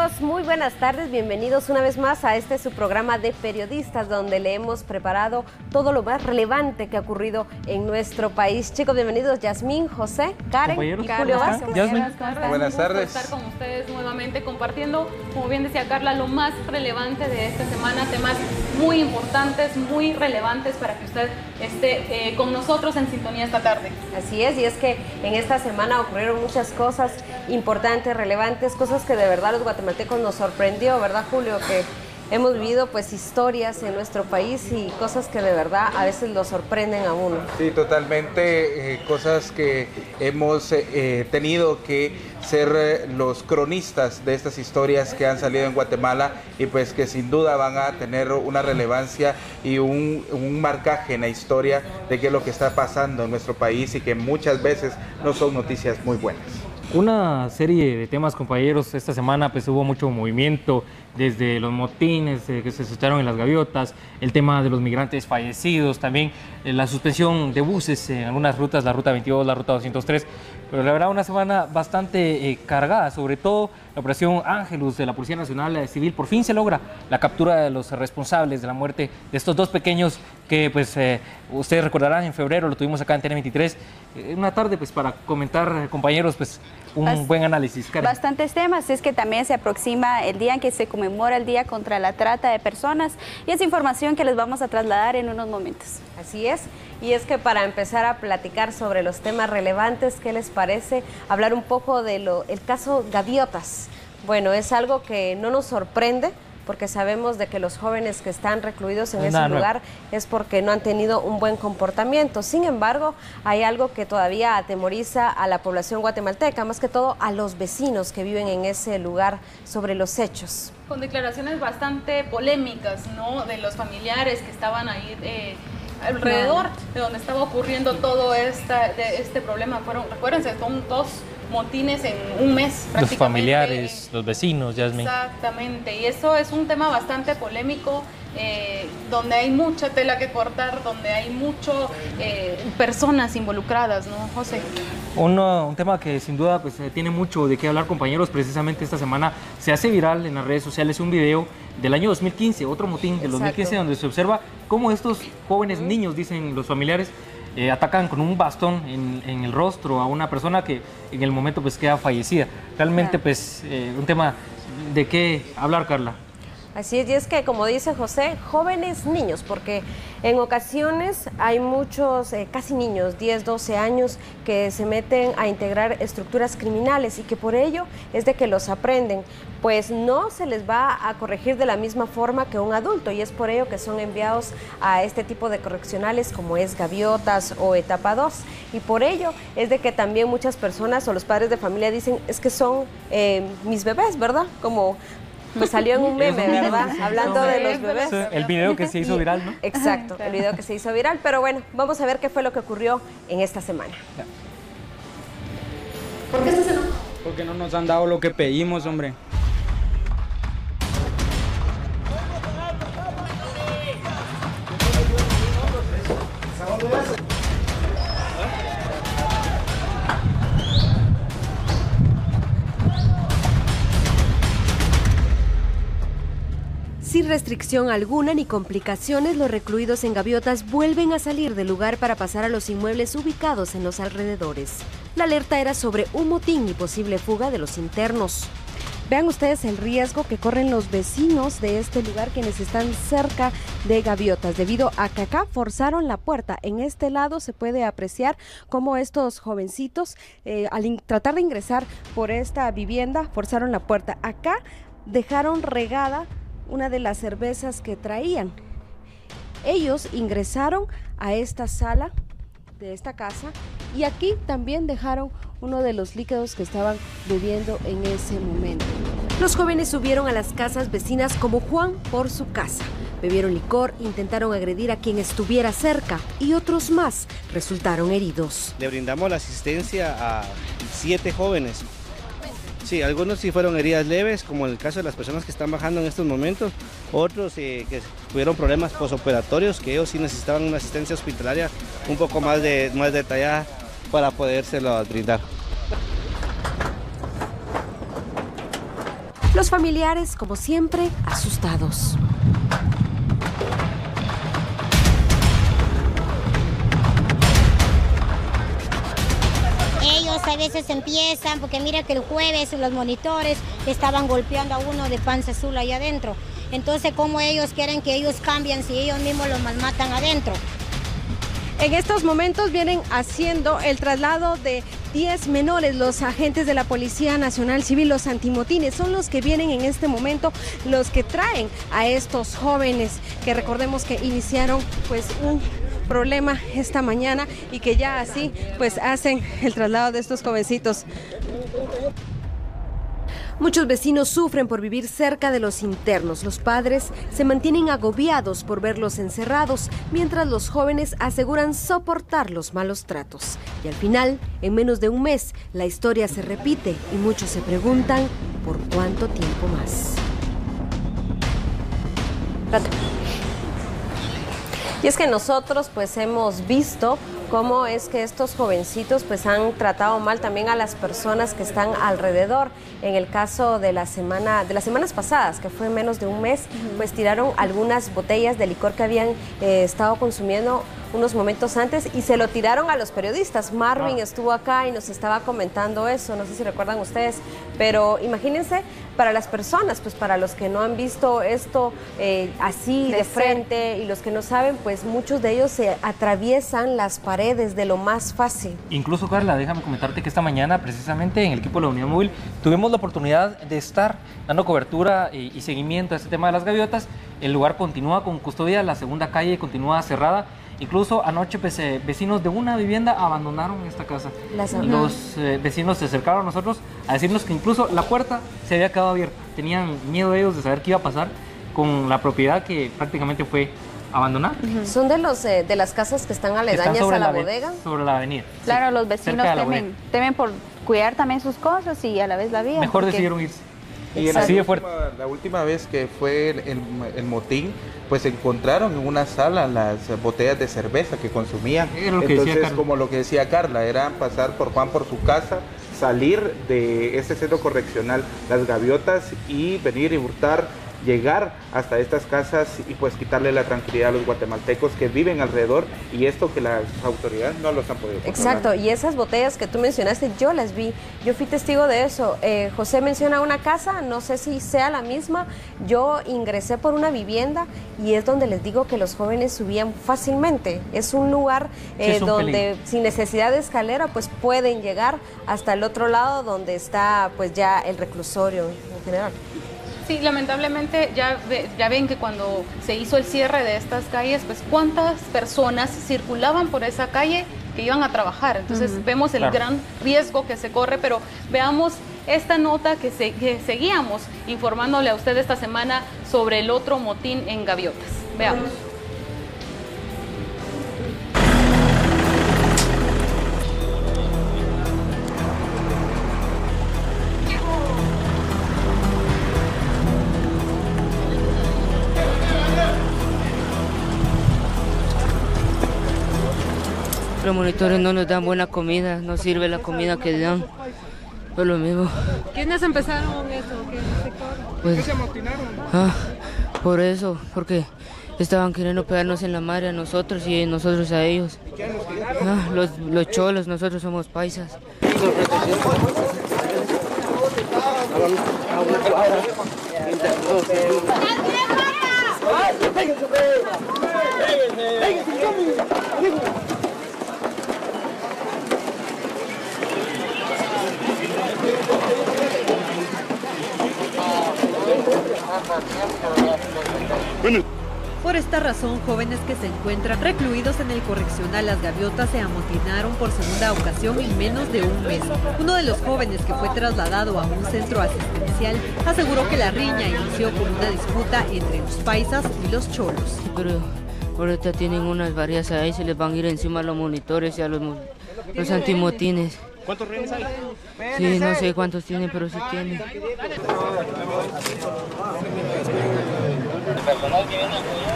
amigos, muy buenas tardes, bienvenidos una vez más a su programa de periodistas donde le hemos preparado todo lo más relevante que ha ocurrido en nuestro país. Chicos, bienvenidos Yasmín, José, Karen y Julio Vázquez. Buenas tardes. Estar con ustedes nuevamente compartiendo, como bien decía Carla, lo más relevante de esta semana, temas muy importantes, muy relevantes para que usted esté con nosotros en sintonía esta tarde. Así es, y es que en esta semana ocurrieron muchas cosas importantes, relevantes, cosas que de verdad los guatemaltecos nos sorprendió, ¿verdad, Julio? Que hemos vivido pues historias en nuestro país y cosas que de verdad a veces lo sorprenden a uno. Sí, totalmente, cosas que hemos tenido que ser los cronistas de estas historias que han salido en Guatemala y pues que sin duda van a tener una relevancia y un marcaje en la historia de qué es lo que está pasando en nuestro país y que muchas veces no son noticias muy buenas. Una serie de temas, compañeros. Esta semana pues hubo mucho movimiento, desde los motines que se suscitaron en las gaviotas, el tema de los migrantes fallecidos, también la suspensión de buses en algunas rutas, la ruta 22, la ruta 203, pero la verdad una semana bastante cargada, sobre todo la operación Ángelus de la Policía Nacional Civil. Por fin se logra la captura de los responsables de la muerte de estos dos pequeños que pues ustedes recordarán, en febrero lo tuvimos acá en TN23, una tarde pues para comentar, compañeros, pues un buen análisis. Karen. Bastantes temas, es que también se aproxima el día en que se conmemora el Día contra la Trata de Personas y es información que les vamos a trasladar en unos momentos. Así es, y es que para empezar a platicar sobre los temas relevantes, ¿qué les parece hablar un poco de el caso Gaviotas? Bueno, es algo que no nos sorprende, porque sabemos de que los jóvenes que están recluidos en ese lugar es porque no han tenido un buen comportamiento. Sin embargo, hay algo que todavía atemoriza a la población guatemalteca, más que todo a los vecinos que viven en ese lugar sobre los hechos. Con declaraciones bastante polémicas, ¿no?, de los familiares que estaban ahí alrededor de donde estaba ocurriendo todo este problema. Recuérdense, son dos motines en un mes prácticamente. Los familiares, los vecinos, Yasmín. Exactamente, y eso es un tema bastante polémico, donde hay mucha tela que cortar, donde hay muchas personas involucradas, ¿no, José? Un tema que sin duda pues tiene mucho de qué hablar, compañeros. Precisamente esta semana se hace viral en las redes sociales un video del año 2015, otro motín del 2015, donde se observa cómo estos jóvenes niños, dicen los familiares, atacan con un bastón en el rostro a una persona que en el momento pues queda fallecida. Realmente pues un tema de qué hablar, Carla. Así es, y es que como dice José, jóvenes niños, porque en ocasiones hay muchos, casi niños, 10, 12 años, que se meten a integrar estructuras criminales y que por ello es de que los aprenden, pues no se les va a corregir de la misma forma que un adulto y es por ello que son enviados a este tipo de correccionales como es Gaviotas o Etapa 2 y por ello es de que también muchas personas o los padres de familia dicen es que son mis bebés, ¿verdad? Como pues salió en un meme, ¿verdad? Hablando de los bebés. El video que se hizo viral, ¿no? Exacto, el video que se hizo viral, pero bueno, vamos a ver qué fue lo que ocurrió en esta semana. ¿Por qué estás enojado? Porque no nos han dado lo que pedimos, hombre. Sin restricción alguna ni complicaciones, los recluidos en Gaviotas vuelven a salir del lugar para pasar a los inmuebles ubicados en los alrededores. La alerta era sobre un motín y posible fuga de los internos. Vean ustedes el riesgo que corren los vecinos de este lugar, quienes están cerca de Gaviotas, debido a que acá forzaron la puerta. En este lado se puede apreciar cómo estos jovencitos, al tratar de ingresar por esta vivienda, forzaron la puerta. Acá dejaron regada una de las cervezas que traían. Ellos ingresaron a esta sala de esta casa y aquí también dejaron uno de los líquidos que estaban bebiendo en ese momento. Los jóvenes subieron a las casas vecinas como Juan por su casa. Bebieron licor, intentaron agredir a quien estuviera cerca y otros más resultaron heridos. Le brindamos la asistencia a 7 jóvenes. Sí, algunos sí fueron heridas leves, como en el caso de las personas que están bajando en estos momentos. Otros que tuvieron problemas posoperatorios, que ellos sí necesitaban una asistencia hospitalaria un poco más detallada para podérselo brindar. Los familiares, como siempre, asustados. Ellos a veces empiezan, porque mira que el jueves los monitores estaban golpeando a uno de panza azul allá adentro. Entonces, ¿cómo ellos quieren que ellos cambien si ellos mismos los malmatan adentro? En estos momentos vienen haciendo el traslado de 10 menores. Los agentes de la Policía Nacional Civil, los antimotines, son los que vienen en este momento, los que traen a estos jóvenes que recordemos que iniciaron pues un problema esta mañana y que ya así pues hacen el traslado de estos jovencitos. Muchos vecinos sufren por vivir cerca de los internos. Los padres se mantienen agobiados por verlos encerrados, mientras los jóvenes aseguran soportar los malos tratos. Y al final, en menos de un mes, la historia se repite y muchos se preguntan ¿por cuánto tiempo más? Y es que nosotros pues hemos visto cómo es que estos jovencitos pues han tratado mal también a las personas que están alrededor. En el caso de las semanas pasadas, que fue menos de un mes, pues tiraron algunas botellas de licor que habían estado consumiendo unos momentos antes y se lo tiraron a los periodistas. Marvin estuvo acá y nos estaba comentando eso, no sé si recuerdan ustedes, pero imagínense para las personas, pues para los que no han visto esto así de frente y los que no saben, pues muchos de ellos se atraviesan las paredes de lo más fácil. Incluso, Carla, déjame comentarte que esta mañana, precisamente en el equipo de la Unidad Móvil, tuvimos la oportunidad de estar dando cobertura y seguimiento a este tema de las gaviotas. El lugar continúa con custodia, la segunda calle continúa cerrada. Incluso anoche pues, vecinos de una vivienda abandonaron esta casa. Los vecinos se acercaron a nosotros a decirnos que incluso la puerta se había quedado abierta. Tenían miedo ellos de saber qué iba a pasar con la propiedad que prácticamente fue abandonada. ¿Son de las casas que están aledañas a la bodega? Sobre la avenida. Claro, sí, los vecinos temen por cuidar también sus cosas y a la vez la vida. Mejor decidieron irse. Y así de fuerte. La última vez que fue el motín, pues encontraron en una sala las botellas de cerveza que consumían. Entonces, como lo que decía Carla, era pasar por Juan por su casa, salir de este centro correccional Las Gaviotas y venir y hurtar, llegar hasta estas casas y pues quitarle la tranquilidad a los guatemaltecos que viven alrededor, y esto que las autoridades no los han podido controlar. Exacto, y esas botellas que tú mencionaste, yo las vi, yo fui testigo de eso. José menciona una casa, no sé si sea la misma, yo ingresé por una vivienda y es donde les digo que los jóvenes subían fácilmente. Es un lugar donde sin necesidad de escalera pues pueden llegar hasta el otro lado donde está pues ya el reclusorio en general. Sí, lamentablemente ya ven que cuando se hizo el cierre de estas calles, pues cuántas personas circulaban por esa calle que iban a trabajar. Entonces vemos el gran riesgo que se corre, pero veamos esta nota que seguíamos informándole a usted esta semana sobre el otro motín en Gaviotas. Veamos. Los monitores no nos dan buena comida, no sirve la comida que dan, por lo mismo. ¿Quiénes empezaron eso? ¿Qué sector? Pues, ¿qué se amotinaron? Por eso, porque estaban queriendo pegarnos en la madre a nosotros y nosotros a ellos. Los cholos, nosotros somos paisas. Por esta razón, jóvenes que se encuentran recluidos en el correccional Las Gaviotas se amotinaron por segunda ocasión en menos de un mes. Uno de los jóvenes que fue trasladado a un centro asistencial aseguró que la riña inició con una disputa entre los paisas y los cholos. Pero ahorita tienen unas varias ahí, se les van a ir encima a los monitores y a los antimotines. ¿Cuántos rehenes hay? Sí, no sé cuántos tienen, pero sí tienen.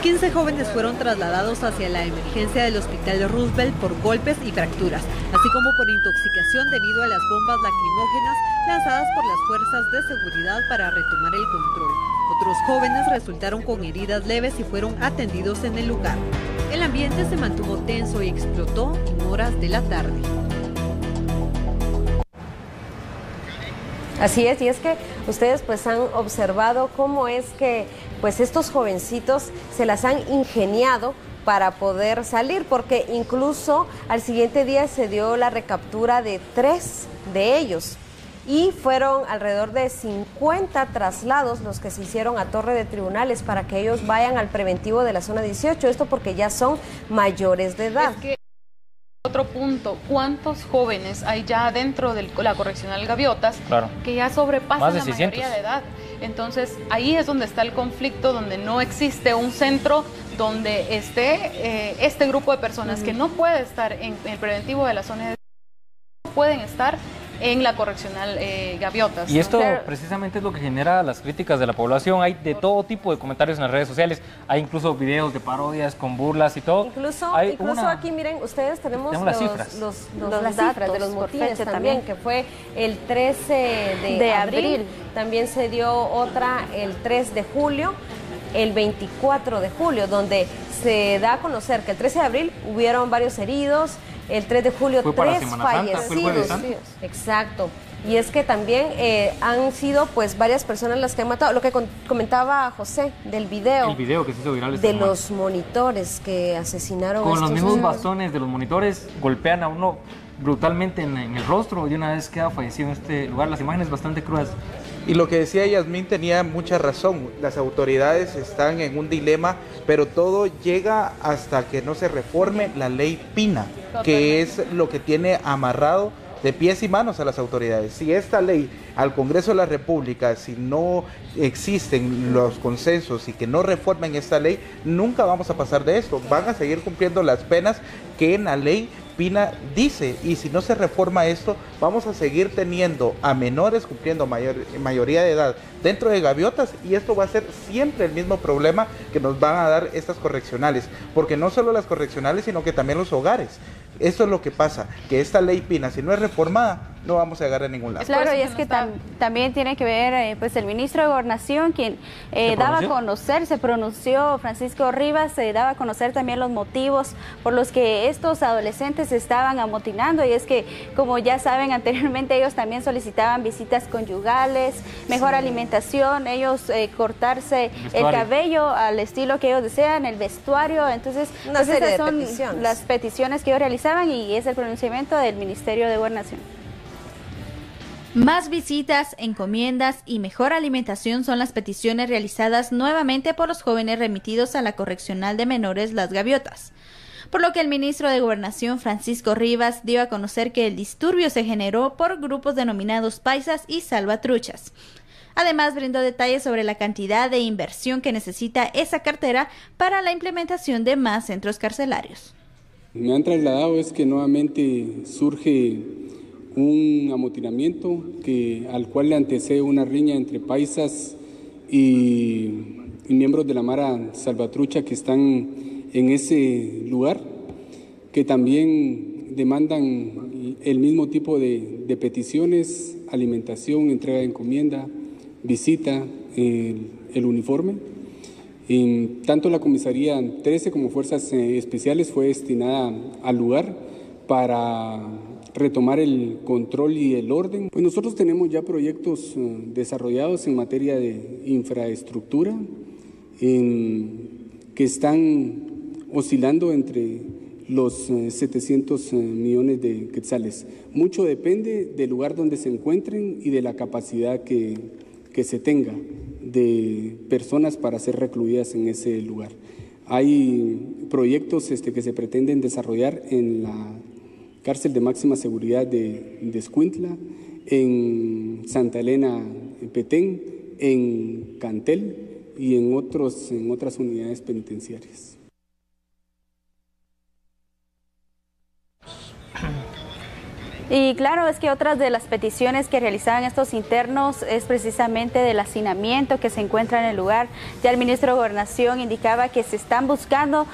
15 jóvenes fueron trasladados hacia la emergencia del Hospital Roosevelt por golpes y fracturas, así como por intoxicación debido a las bombas lacrimógenas lanzadas por las fuerzas de seguridad para retomar el control. Otros jóvenes resultaron con heridas leves y fueron atendidos en el lugar. El ambiente se mantuvo tenso y explotó en horas de la tarde. Así es, y es que ustedes pues han observado cómo es que pues estos jovencitos se las han ingeniado para poder salir, porque incluso al siguiente día se dio la recaptura de 3 de ellos y fueron alrededor de 50 traslados los que se hicieron a Torre de Tribunales para que ellos vayan al preventivo de la zona 18, esto porque ya son mayores de edad. Es que otro punto, ¿cuántos jóvenes hay ya dentro de la correccional Gaviotas que ya sobrepasan la mayoría de edad? Entonces ahí es donde está el conflicto, donde no existe un centro donde esté este grupo de personas que no puede estar en el preventivo de la zona de no pueden estar en la correccional Gaviotas. Y esto precisamente es lo que genera las críticas de la población. Hay de todo tipo de comentarios en las redes sociales. Hay incluso videos de parodias con burlas y todo. Incluso aquí, miren, ustedes tenemos las cifras de los motines también, que fue el 13 de abril. También se dio otra el 3 de julio, el 24 de julio, donde se da a conocer que el 13 de abril hubieron varios heridos. El 3 de julio, 3 fallecidos. Exacto. Y es que también han sido pues varias personas las que han matado. Lo que comentaba José del video. El video que se hizo viral de los monitores que asesinaron. Con los mismos bastones de los monitores golpean a uno brutalmente en el rostro y una vez queda fallecido en este lugar. Las imágenes bastante crudas. Y lo que decía Yasmín tenía mucha razón. Las autoridades están en un dilema, pero todo llega hasta que no se reforme la ley Pina, que es lo que tiene amarrado de pies y manos a las autoridades. Si esta ley al Congreso de la República, si no existen los consensos y que no reformen esta ley, nunca vamos a pasar de esto. Van a seguir cumpliendo las penas que en la ley Pina dice, y si no se reforma esto, vamos a seguir teniendo a menores cumpliendo mayoría de edad dentro de Gaviotas, y esto va a ser siempre el mismo problema que nos van a dar estas correccionales, porque no solo las correccionales, sino que también los hogares. Esto es lo que pasa, que esta ley Pina, si no es reformada, no vamos a llegar a ningún lado. Claro, y es que también tiene que ver pues el ministro de Gobernación, quien daba a conocer, se pronunció, Francisco Rivas, daba a conocer también los motivos por los que estos adolescentes estaban amotinando, y es que, como ya saben, anteriormente ellos también solicitaban visitas conyugales, mejor alimentación, ellos cortarse el cabello al estilo que ellos desean, el vestuario. Entonces pues esas son las peticiones que ellos realizaban, y es el pronunciamiento del Ministerio de Gobernación. Más visitas, encomiendas y mejor alimentación son las peticiones realizadas nuevamente por los jóvenes remitidos a la Correccional de Menores Las Gaviotas, por lo que el ministro de Gobernación, Francisco Rivas, dio a conocer que el disturbio se generó por grupos denominados paisas y salvatruchas. Además, brindó detalles sobre la cantidad de inversión que necesita esa cartera para la implementación de más centros carcelarios. Me han trasladado es que nuevamente surge un amotinamiento al cual le antecede una riña entre paisas y miembros de la Mara Salvatrucha que están en ese lugar, que también demandan el mismo tipo de peticiones: alimentación, entrega de encomienda, visita, el uniforme. Tanto la comisaría 13 como fuerzas especiales fue destinada al lugar para retomar el control y el orden. Pues nosotros tenemos ya proyectos desarrollados en materia de infraestructura que están oscilando entre los 700 millones de quetzales. Mucho depende del lugar donde se encuentren y de la capacidad que se tenga de personas para ser recluidas en ese lugar. Hay proyectos que se pretenden desarrollar en la cárcel de máxima seguridad de Escuintla, en Santa Elena Petén, en Cantel y en otras unidades penitenciarias. Y claro, es que otras de las peticiones que realizaban estos internos es precisamente del hacinamiento que se encuentra en el lugar. Ya el ministro de Gobernación indicaba que se están buscando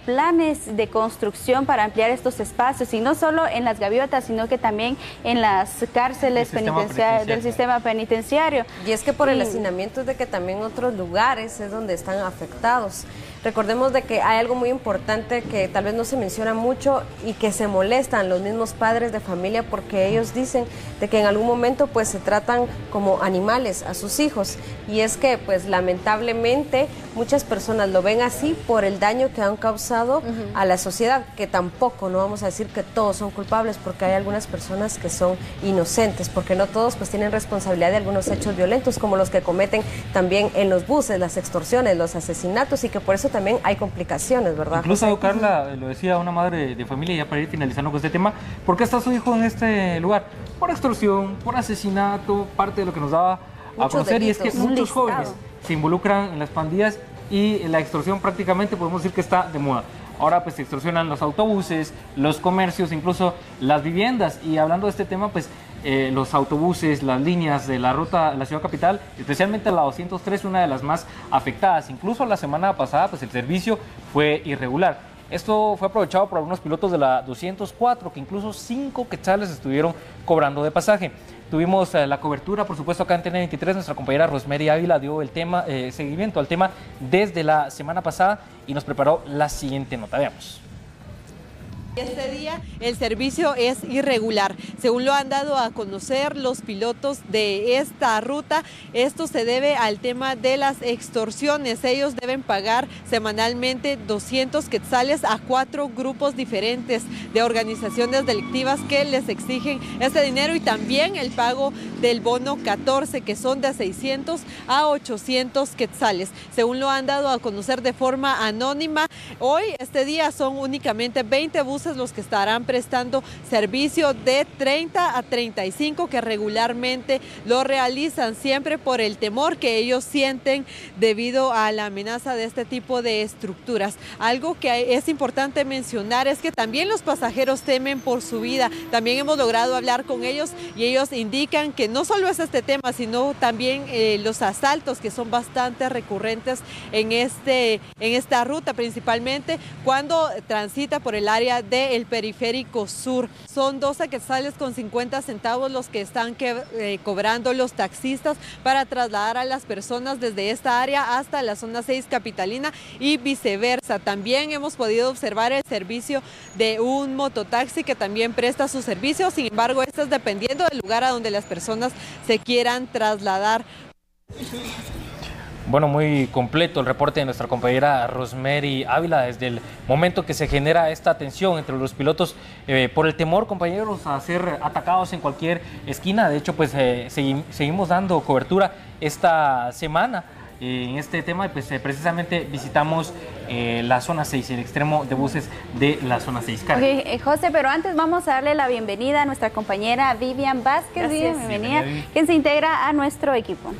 planes de construcción para ampliar estos espacios, y no solo en las gaviotas, sino que también en las cárceles del sistema penitenciario. Y es que por el hacinamiento es de que también otros lugares es donde están afectados. Recordemos de que hay algo muy importante que tal vez no se menciona mucho y que se molestan los mismos padres de familia, porque ellos dicen de que en algún momento pues se tratan como animales a sus hijos, y es que pues lamentablemente muchas personas lo ven así por el daño que han causado a la sociedad, que tampoco, no vamos a decir que todos son culpables, porque hay algunas personas que son inocentes, porque no todos pues tienen responsabilidad de algunos hechos violentos como los que cometen también en los buses, las extorsiones, los asesinatos, y que por eso también hay complicaciones, ¿verdad? Incluso Carla, lo decía una madre de familia, ya para ir finalizando con este tema, ¿por qué está su hijo en este lugar? Por extorsión, por asesinato, parte de lo que nos daba a conocer, y es que muchos jóvenes se involucran en las pandillas y la extorsión prácticamente podemos decir que está de moda. Ahora pues se extorsionan los autobuses, los comercios, incluso las viviendas. Y hablando de este tema, pues los autobuses, las líneas de la ruta de la ciudad capital, especialmente la 203, una de las más afectadas. Incluso la semana pasada pues el servicio fue irregular. Esto fue aprovechado por algunos pilotos de la 204, que incluso 5 quetzales estuvieron cobrando de pasaje. Tuvimos la cobertura, por supuesto, acá en TN23. Nuestra compañera Rosemary Ávila dio el tema, seguimiento al tema desde la semana pasada y nos preparó la siguiente nota. Veamos. Este día el servicio es irregular, según lo han dado a conocer los pilotos de esta ruta. Esto se debe al tema de las extorsiones. Ellos deben pagar semanalmente 200 quetzales a 4 grupos diferentes de organizaciones delictivas que les exigen este dinero, y también el pago del bono 14, que son de 600 a 800 quetzales, según lo han dado a conocer de forma anónima. Hoy, este día, son únicamente 20 buses los que estarán prestando servicio, de 30 a 35 que regularmente lo realizan, siempre por el temor que ellos sienten debido a la amenaza de este tipo de estructuras. Algo que es importante mencionar es que también los pasajeros temen por su vida. También hemos logrado hablar con ellos y ellos indican que no solo es este tema, sino también los asaltos, que son bastante recurrentes en esta ruta, principalmente cuando transita por el área del periférico sur. Son 12 quetzales con 50 centavos los que están cobrando los taxistas para trasladar a las personas desde esta área hasta la zona 6 capitalina y viceversa. También hemos podido observar el servicio de un mototaxi que también presta su servicio. Sin embargo, esto es dependiendo del lugar a donde las personas se quieran trasladar. Bueno, muy completo el reporte de nuestra compañera Rosemary Ávila desde el momento que se genera esta tensión entre los pilotos por el temor, compañeros, a ser atacados en cualquier esquina. De hecho, pues seguimos dando cobertura esta semana en este tema, y pues precisamente visitamos la zona 6, el extremo de buses de la zona 6. Okay, José, pero antes vamos a darle la bienvenida a nuestra compañera Vivian Vázquez. Vivian, bienvenida, quien se integra a nuestro equipo.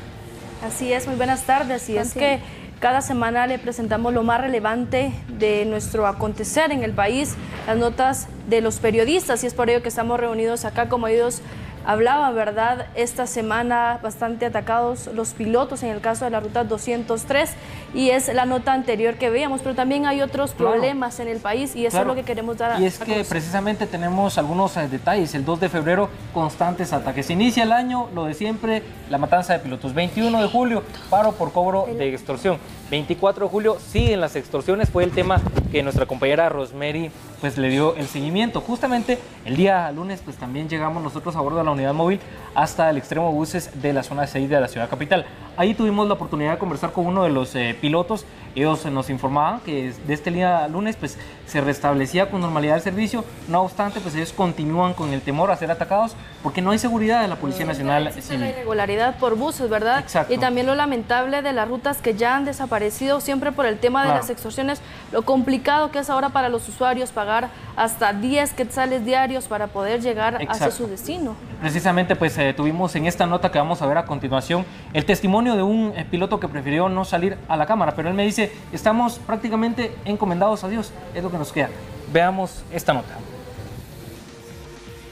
Así es, muy buenas tardes. Y es que cada semana le presentamos lo más relevante de nuestro acontecer en el país, las notas de los periodistas, y es por ello que estamos reunidos acá. Como ellos hablaban, ¿verdad? Esta semana bastante atacados los pilotos en el caso de la ruta 203, y es la nota anterior que veíamos, pero también hay otros problemas en el país, y eso es lo que queremos dar a conocer. Y es que precisamente tenemos algunos detalles. El 2 de febrero, constantes ataques. Se inicia el año, lo de siempre, la matanza de pilotos. 21 de julio, paro por cobro de extorsión. 24 de julio, siguen las extorsiones. Fue el tema que nuestra compañera Rosemary pues le dio el seguimiento. Justamente el día lunes pues también llegamos nosotros a bordo de la unidad móvil hasta el extremo buses de la zona 6 de la ciudad capital. Ahí tuvimos la oportunidad de conversar con uno de los pilotos. Ellos nos informaban que de este día lunes pues se restablecía con normalidad el servicio. No obstante, pues ellos continúan con el temor a ser atacados porque no hay seguridad de la Policía Nacional Civil. La irregularidad por buses, ¿verdad? Exacto. Y también lo lamentable de las rutas que ya han desaparecido siempre por el tema de las extorsiones, lo complicado que es ahora para los usuarios pagar hasta 10 quetzales diarios para poder llegar hacia su destino. Precisamente pues tuvimos en esta nota que vamos a ver a continuación el testimonio de un piloto que prefirió no salir a la cámara, pero él me dice: estamos prácticamente encomendados a Dios, es lo que nos queda. Veamos esta nota.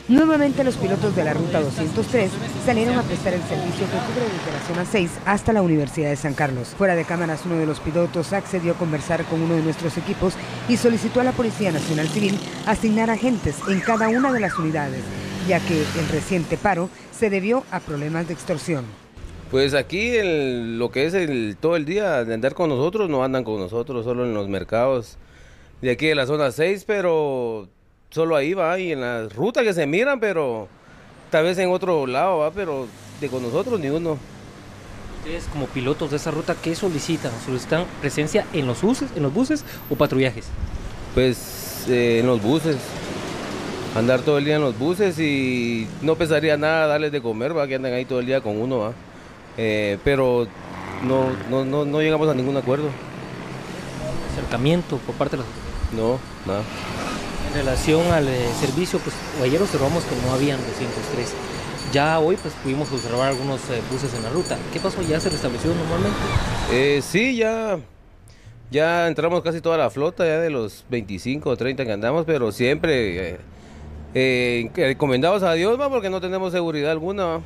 Nuevamente los pilotos de la Ruta 203 salieron a prestar el servicio que cubre desde la zona 6 hasta la Universidad de San Carlos. Fuera de cámaras, uno de los pilotos accedió a conversar con uno de nuestros equipos y solicitó a la Policía Nacional Civil asignar agentes en cada una de las unidades, ya que el reciente paro se debió a problemas de extorsión. Pues aquí lo que es todo el día de andar con nosotros, no andan con nosotros, solo en los mercados de aquí de la zona 6, pero solo ahí va, y en la ruta que se miran, pero tal vez en otro lado va, pero con nosotros ni uno. Ustedes como pilotos de esa ruta, ¿qué solicitan? ¿Solicitan presencia en los buses o patrullajes? Pues en los buses, andar todo el día en los buses, y no pesaría nada darles de comer, va, que andan ahí todo el día con uno, va. Pero no llegamos a ningún acuerdo. ¿Acercamiento por parte de las autoridades? No, nada. En relación al servicio, pues ayer observamos que no habían 203. Ya hoy pues pudimos observar algunos buses en la ruta. ¿Qué pasó? ¿Ya se restableció normalmente? Sí, ya entramos casi toda la flota, ya de los 25 o 30 que andamos, pero siempre encomendados a Dios, ¿va? Porque no tenemos seguridad alguna, ¿va?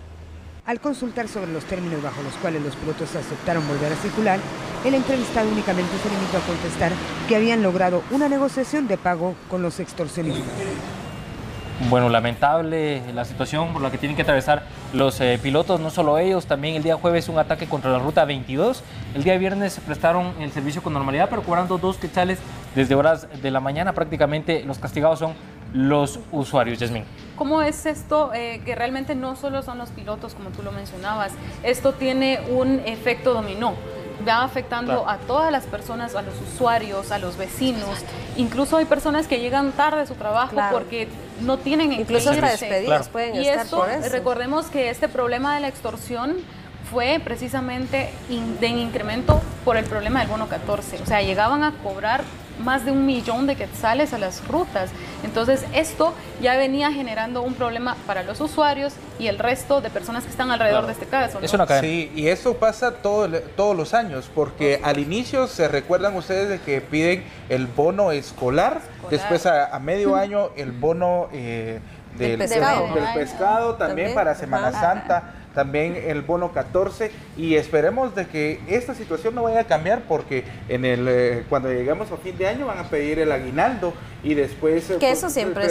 Al consultar sobre los términos bajo los cuales los pilotos aceptaron volver a circular, el entrevistado únicamente se limitó a contestar que habían logrado una negociación de pago con los extorsionistas. Bueno, lamentable la situación por la que tienen que atravesar los pilotos, no solo ellos, también el día jueves un ataque contra la Ruta 22. El día viernes prestaron el servicio con normalidad, pero cobrando 2 quetzales desde horas de la mañana. Prácticamente los castigados son los usuarios. Yasmín. ¿Cómo es esto que realmente no solo son los pilotos, como tú lo mencionabas? Esto tiene un efecto dominó. Va afectando a todas las personas, a los usuarios, a los vecinos. Incluso hay personas que llegan tarde a su trabajo porque no tienen incluso hasta despedidas pueden y estar esto, por eso. Recordemos que este problema de la extorsión fue precisamente de incremento por el problema del bono 14. O sea, llegaban a cobrar más de 1 millón de quetzales a las rutas. Entonces esto ya venía generando un problema para los usuarios y el resto de personas que están alrededor de este caso, ¿no? Es una cadena. Sí, y eso pasa todos los años, porque al inicio se recuerdan ustedes de que piden el bono escolar. Después a medio año el bono del pescado también para Semana Santa. También el bono 14, y esperemos de que esta situación no vaya a cambiar, porque cuando lleguemos a fin de año van a pedir el aguinaldo, y después que eso siempre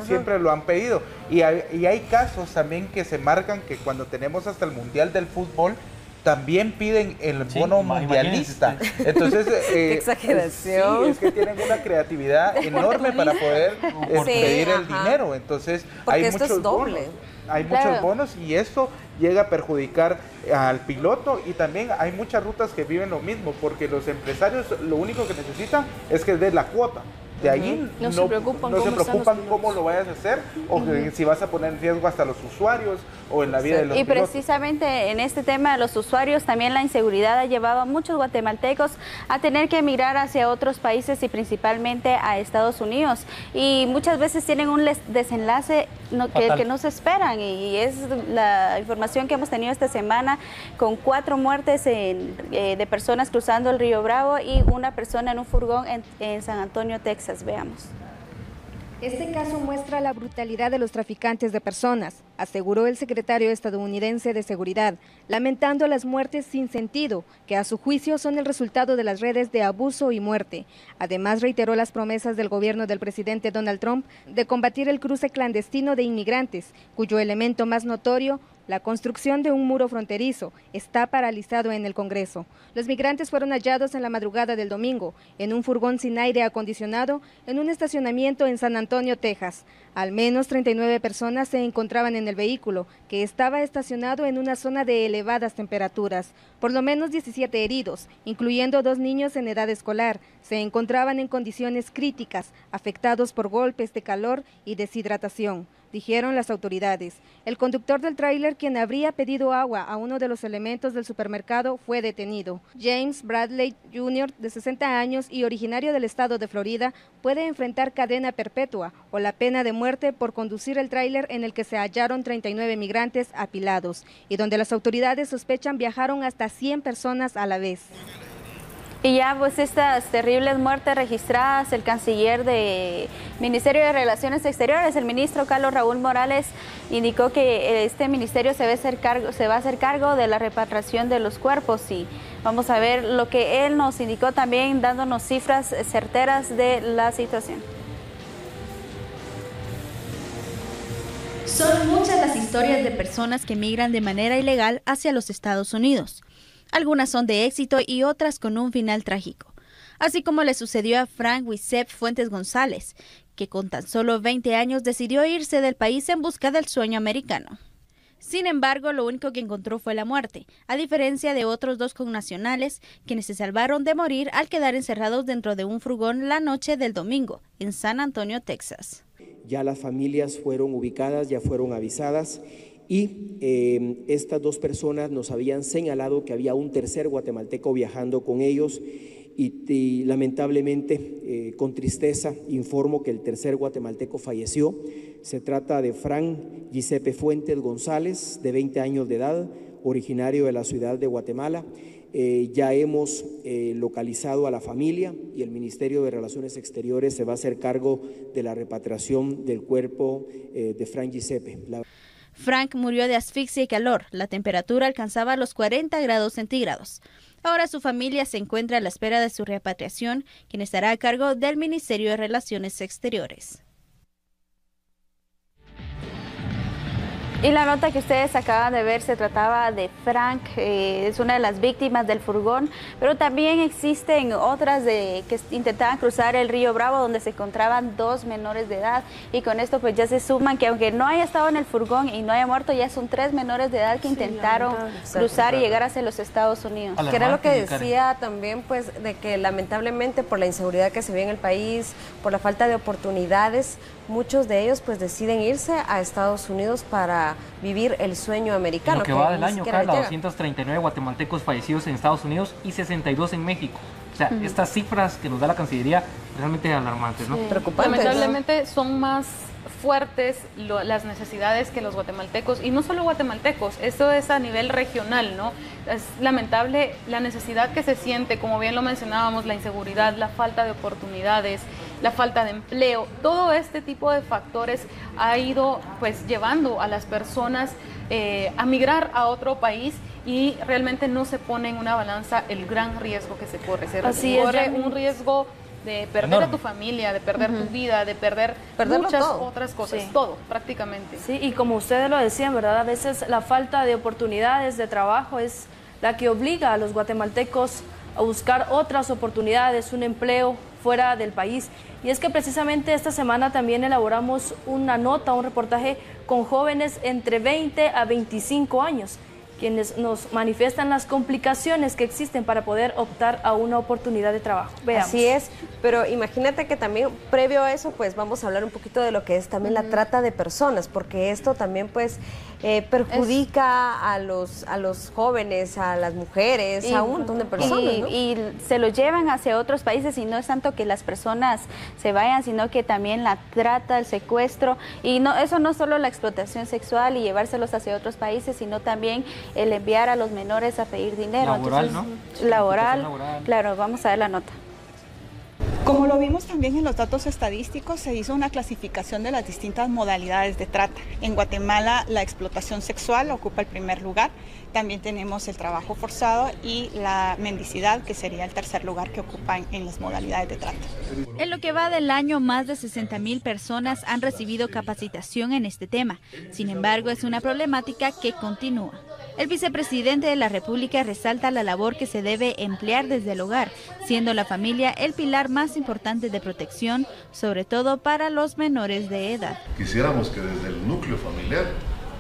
siempre lo han pedido, y hay casos también que se marcan que cuando tenemos hasta el Mundial del Fútbol también piden el bono mundialista. Entonces, qué exageración. Sí, es que tienen una creatividad enorme para poder pedir el dinero. Entonces, porque hay muchos bonos. Hay muchos bonos, y esto llega a perjudicar al piloto, y también hay muchas rutas que viven lo mismo, porque los empresarios lo único que necesitan es que dé la cuota. De ahí no se preocupan cómo lo vayas a hacer, o si vas a poner en riesgo hasta los usuarios o en la vida de los pilotos. Y precisamente en este tema de los usuarios, también la inseguridad ha llevado a muchos guatemaltecos a tener que emigrar hacia otros países y principalmente a Estados Unidos. Y muchas veces tienen un desenlace que no se esperan, y es la información que hemos tenido esta semana, con 4 muertes de personas cruzando el río Bravo y una persona en un furgón en San Antonio, Texas. Veamos. Este caso muestra la brutalidad de los traficantes de personas, aseguró el secretario estadounidense de Seguridad, lamentando las muertes sin sentido, que a su juicio son el resultado de las redes de abuso y muerte. Además, reiteró las promesas del gobierno del presidente Donald Trump de combatir el cruce clandestino de inmigrantes, cuyo elemento más notorio, la construcción de un muro fronterizo, está paralizado en el Congreso. Los migrantes fueron hallados en la madrugada del domingo, en un furgón sin aire acondicionado, en un estacionamiento en San Antonio, Texas. Al menos 39 personas se encontraban en el vehículo, que estaba estacionado en una zona de elevadas temperaturas. Por lo menos 17 heridos, incluyendo 2 niños en edad escolar, se encontraban en condiciones críticas, afectados por golpes de calor y deshidratación, dijeron las autoridades. El conductor del tráiler, quien habría pedido agua a uno de los elementos del supermercado, fue detenido. James Bradley Jr., de 60 años y originario del estado de Florida, puede enfrentar cadena perpetua o la pena de muerte por conducir el tráiler en el que se hallaron 39 migrantes apilados y donde las autoridades sospechan viajaron hasta 100 personas a la vez. Y ya pues estas terribles muertes registradas, el canciller del Ministerio de Relaciones Exteriores, el ministro Carlos Raúl Morales, indicó que este ministerio se va a hacer cargo de la repatriación de los cuerpos, y vamos a ver lo que él nos indicó también, dándonos cifras certeras de la situación. Son muchas las historias de personas que migran de manera ilegal hacia los Estados Unidos. Algunas son de éxito y otras con un final trágico, así como le sucedió a Frank Wisep Fuentes González, que con tan solo 20 años decidió irse del país en busca del sueño americano. Sin embargo, lo único que encontró fue la muerte, a diferencia de otros 2 connacionales, quienes se salvaron de morir al quedar encerrados dentro de un furgón la noche del domingo, en San Antonio, Texas. Ya las familias fueron ubicadas, ya fueron avisadas, y estas 2 personas nos habían señalado que había un tercer guatemalteco viajando con ellos, y lamentablemente, con tristeza, informo que el tercer guatemalteco falleció. Se trata de Frank Giuseppe Fuentes González, de 20 años de edad, originario de la ciudad de Guatemala. Ya hemos localizado a la familia, y el Ministerio de Relaciones Exteriores se va a hacer cargo de la repatriación del cuerpo de Frank Giuseppe. Frank murió de asfixia y calor. La temperatura alcanzaba los 40 grados centígrados. Ahora su familia se encuentra a la espera de su repatriación, quien estará a cargo del Ministerio de Relaciones Exteriores. Y la nota que ustedes acaban de ver se trataba de Frank, es una de las víctimas del furgón, pero también existen otras que intentaban cruzar el río Bravo, donde se encontraban 2 menores de edad, y con esto pues ya se suman que aunque no haya estado en el furgón y no haya muerto, ya son 3 menores de edad que intentaron cruzar y llegar hacia los Estados Unidos. Que era lo que decía también, pues, de que lamentablemente por la inseguridad que se ve en el país, por la falta de oportunidades, muchos de ellos pues deciden irse a Estados Unidos para vivir el sueño americano. Lo que va del año, Carla, 239 guatemaltecos fallecidos en Estados Unidos y 62 en México. O sea, estas cifras que nos da la Cancillería realmente alarmantes, ¿no? Preocupantes. Lamentablemente son más fuertes las necesidades que los guatemaltecos, y no solo guatemaltecos, esto es a nivel regional, ¿no? Es lamentable la necesidad que se siente, como bien lo mencionábamos, la inseguridad, la falta de oportunidades, la falta de empleo, todo este tipo de factores ha ido pues llevando a las personas a migrar a otro país, y realmente no se pone en una balanza el gran riesgo que se corre. Se corre un riesgo de perder a tu familia, de perder tu vida, de perder muchas otras cosas, todo prácticamente. Sí, y como ustedes lo decían, ¿verdad? A veces la falta de oportunidades de trabajo es la que obliga a los guatemaltecos a buscar otras oportunidades, un empleo fuera del país. Y es que precisamente esta semana también elaboramos una nota, un reportaje con jóvenes entre 20 a 25 años, quienes nos manifiestan las complicaciones que existen para poder optar a una oportunidad de trabajo. Veamos. Así es, pero imagínate que también previo a eso pues vamos a hablar un poquito de lo que es también la trata de personas, porque esto también pues perjudica a los jóvenes, a las mujeres, a un montón de personas, ¿no? Y se lo llevan hacia otros países, y no es tanto que las personas se vayan, sino que también la trata, el secuestro, y no, eso no solo la explotación sexual y llevárselos hacia otros países, sino también el enviar a los menores a pedir dinero. Laboral, entonces, ¿no? Laboral, claro, vamos a ver la nota. Como lo vimos también en los datos estadísticos, se hizo una clasificación de las distintas modalidades de trata. En Guatemala, la explotación sexual ocupa el primer lugar. También tenemos el trabajo forzado y la mendicidad, que sería el tercer lugar que ocupan en las modalidades de trata. En lo que va del año, más de 60,000 personas han recibido capacitación en este tema. Sin embargo, es una problemática que continúa. El vicepresidente de la República resalta la labor que se debe emplear desde el hogar, siendo la familia el pilar más importante de protección, sobre todo para los menores de edad. Quisiéramos que desde el núcleo familiar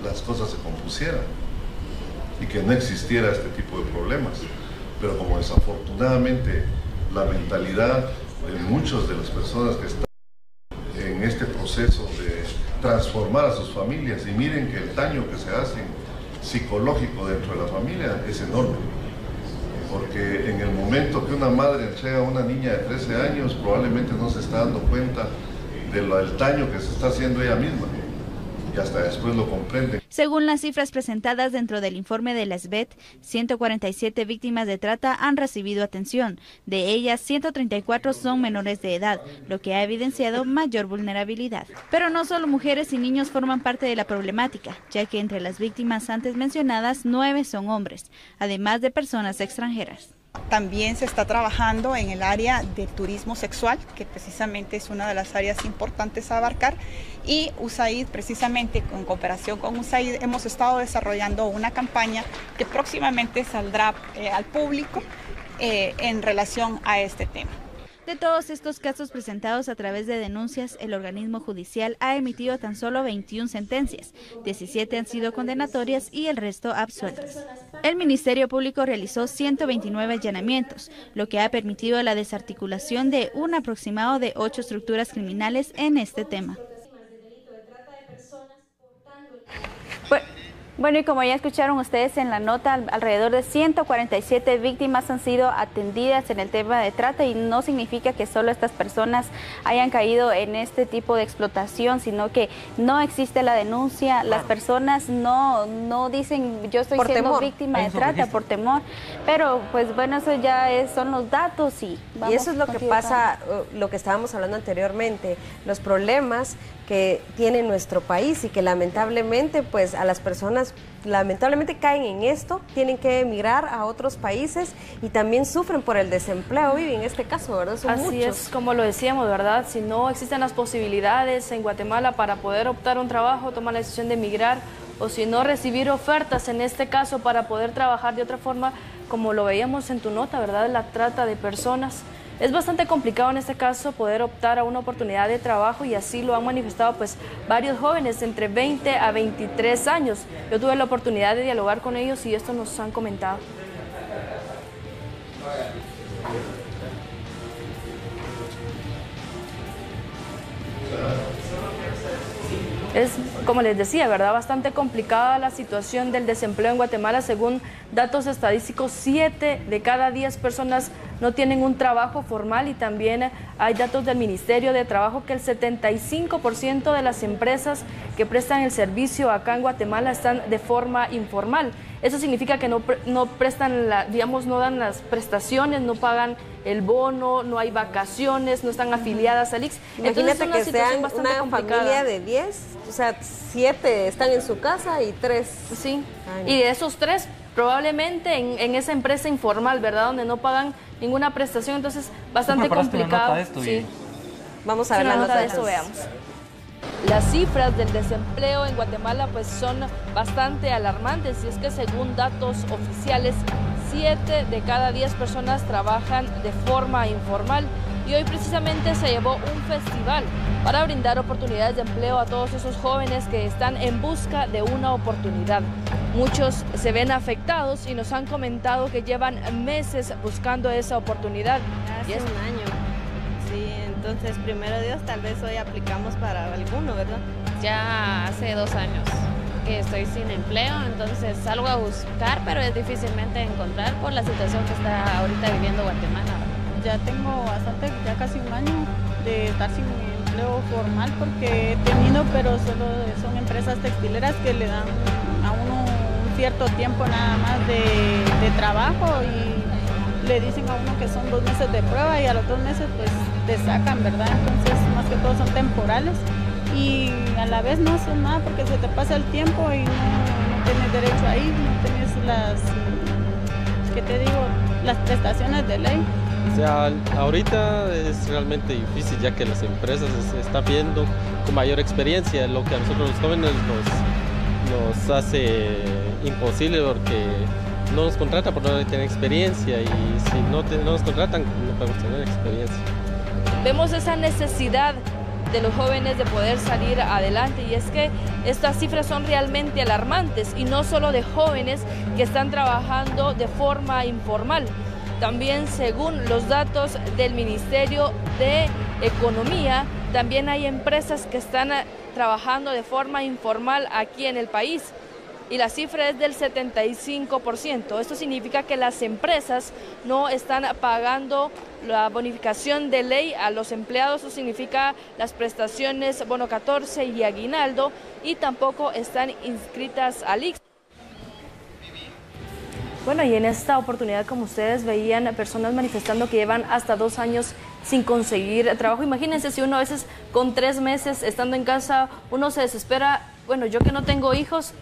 las cosas se compusieran y que no existiera este tipo de problemas, pero como desafortunadamente la mentalidad de muchas de las personas que están en este proceso de transformar a sus familias, y miren que el daño que se hace psicológico dentro de la familia es enorme, porque en el momento que una madre entrega a una niña de 13 años probablemente no se está dando cuenta del daño que se está haciendo ella misma, y hasta después lo comprenden. Según las cifras presentadas dentro del informe de la SBET, 147 víctimas de trata han recibido atención. De ellas, 134 son menores de edad, lo que ha evidenciado mayor vulnerabilidad. Pero no solo mujeres y niños forman parte de la problemática, ya que entre las víctimas antes mencionadas, 9 son hombres, además de personas extranjeras. También se está trabajando en el área del turismo sexual, que precisamente es una de las áreas importantes a abarcar, y USAID, precisamente en cooperación con USAID, hemos estado desarrollando una campaña que próximamente saldrá al público en relación a este tema. De todos estos casos presentados a través de denuncias, el organismo judicial ha emitido tan solo 21 sentencias, 17 han sido condenatorias y el resto absueltas. El Ministerio Público realizó 129 allanamientos, lo que ha permitido la desarticulación de un aproximado de 8 estructuras criminales en este tema. Bueno, y como ya escucharon ustedes en la nota, alrededor de 147 víctimas han sido atendidas en el tema de trata, y no significa que solo estas personas hayan caído en este tipo de explotación, sino que no existe la denuncia, las personas no dicen yo estoy siendo víctima de trata por temor, pero pues bueno, eso ya son los datos y eso es lo que pasa, lo que estábamos hablando anteriormente, los problemas que tiene nuestro país y que lamentablemente pues a las personas lamentablemente caen en esto, tienen que emigrar a otros países y también sufren por el desempleo, Vivi, en este caso, ¿verdad? Son Así muchos. es, como lo decíamos, ¿verdad? Si no existen las posibilidades en Guatemala para poder optar un trabajo, tomar la decisión de emigrar, o si no recibir ofertas, en este caso, para poder trabajar de otra forma, como lo veíamos en tu nota, ¿verdad? La trata de personas. Es bastante complicado en este caso poder optar a una oportunidad de trabajo, y así lo han manifestado pues varios jóvenes entre 20 a 23 años. Yo tuve la oportunidad de dialogar con ellos y esto nos han comentado. Es, como les decía, ¿verdad?, bastante complicada la situación del desempleo en Guatemala. Según datos estadísticos, 7 de cada 10 personas no tienen un trabajo formal, y también hay datos del Ministerio de Trabajo que el 75% de las empresas que prestan el servicio acá en Guatemala están de forma informal. Eso significa que no prestan, no dan las prestaciones, no pagan el bono, no hay vacaciones, no están afiliadas al IX. Imagínate que sean una familia de 10, o sea, 7 están en su casa y 3. Sí, y de esos 3 probablemente en esa empresa informal, ¿verdad?, donde no pagan ninguna prestación, entonces bastante complicado. Sí. Vamos a ver la nota de esto, veamos. Las cifras del desempleo en Guatemala pues son bastante alarmantes, y es que según datos oficiales, 7 de cada 10 personas trabajan de forma informal, y hoy precisamente se llevó un festival para brindar oportunidades de empleo a todos esos jóvenes que están en busca de una oportunidad. Muchos se ven afectados y nos han comentado que llevan meses buscando esa oportunidad. Hace un año, sí, entonces primero Dios, tal vez hoy aplicamos para alguno, ¿verdad? Ya hace 2 años que estoy sin empleo, entonces salgo a buscar, pero es difícilmente encontrar por la situación que está ahorita viviendo Guatemala. Ya tengo ya casi un año de estar sin empleo formal, porque he tenido, pero solo son empresas textileras que le dan a uno un cierto tiempo nada más de trabajo, y le dicen a uno que son 2 meses de prueba, y a los 2 meses pues te sacan, ¿verdad? Entonces más que todo son temporales, y a la vez no hacen nada porque se te pasa el tiempo y no tienes derecho a ir, no tienes las prestaciones de ley. O sea, ahorita es realmente difícil, ya que las empresas se están viendo con mayor experiencia, lo que a nosotros los jóvenes nos hace imposible, porque no nos contratan por no tener experiencia, y si no nos contratan no podemos tener experiencia. Vemos esa necesidad de los jóvenes de poder salir adelante, y es que estas cifras son realmente alarmantes, y no solo de jóvenes que están trabajando de forma informal. También, según los datos del Ministerio de Economía, también hay empresas que están trabajando de forma informal aquí en el país. y la cifra es del 75%. Esto significa que las empresas no están pagando la bonificación de ley a los empleados, eso significa las prestaciones bono 14 y aguinaldo, y tampoco están inscritas al ICS. Bueno, y en esta oportunidad, como ustedes veían, personas manifestando que llevan hasta 2 años sin conseguir trabajo. Imagínense si uno a veces con 3 meses estando en casa, uno se desespera. Bueno, yo que no tengo hijos,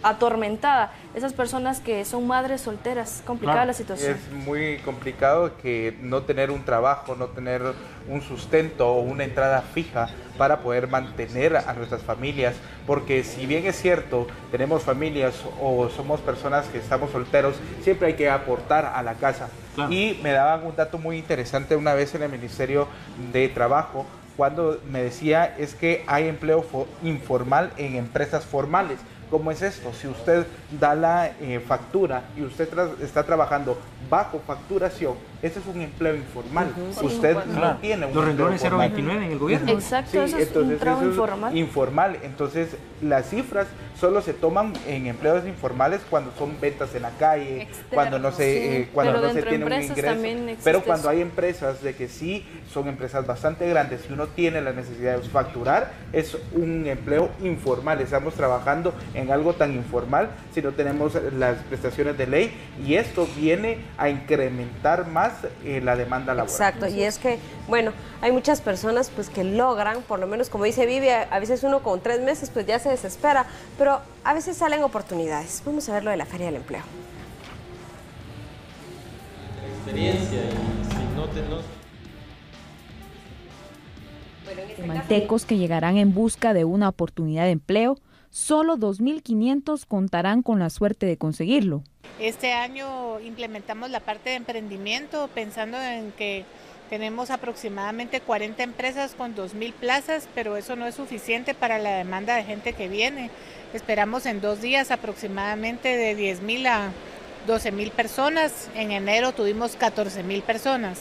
atormentada. Esas personas que son madres solteras, complicada la situación. Es muy complicado que no tener un trabajo, no tener un sustento o una entrada fija para poder mantener a nuestras familias, porque si bien es cierto, tenemos familias o somos personas que estamos solteros, siempre hay que aportar a la casa. Claro. Y me daban un dato muy interesante una vez en el Ministerio de Trabajo, cuando me decía es que hay empleo informal en empresas formales. ¿Cómo es esto? Si usted da la factura y usted está trabajando bajo facturación, ese es un empleo informal. Usted no tiene un los renglones empleo 029 en el gobierno. Exacto, sí, eso es un trabajo informal. Entonces, las cifras solo se toman en empleos informales cuando son ventas en la calle, externo, cuando no se, cuando no se tiene un ingreso. Pero cuando hay empresas de que sí son empresas bastante grandes y uno tiene la necesidad de facturar, es un empleo informal. Estamos trabajando en algo tan informal si no tenemos las prestaciones de ley, y esto viene a incrementar más la demanda laboral. Exacto, y es que, bueno, hay muchas personas pues que logran, por lo menos como dice Vivi, a veces uno con 3 meses pues ya se desespera, pero a veces salen oportunidades. Vamos a ver lo de la Feria del Empleo. Experiencia, y si no Guatemaltecos que llegarán en busca de una oportunidad de empleo, solo 2.500 contarán con la suerte de conseguirlo. Este año implementamos la parte de emprendimiento pensando en que tenemos aproximadamente 40 empresas con 2.000 plazas, pero eso no es suficiente para la demanda de gente que viene. Esperamos en 2 días aproximadamente de 10.000 a 12.000 personas. En enero tuvimos 14.000 personas.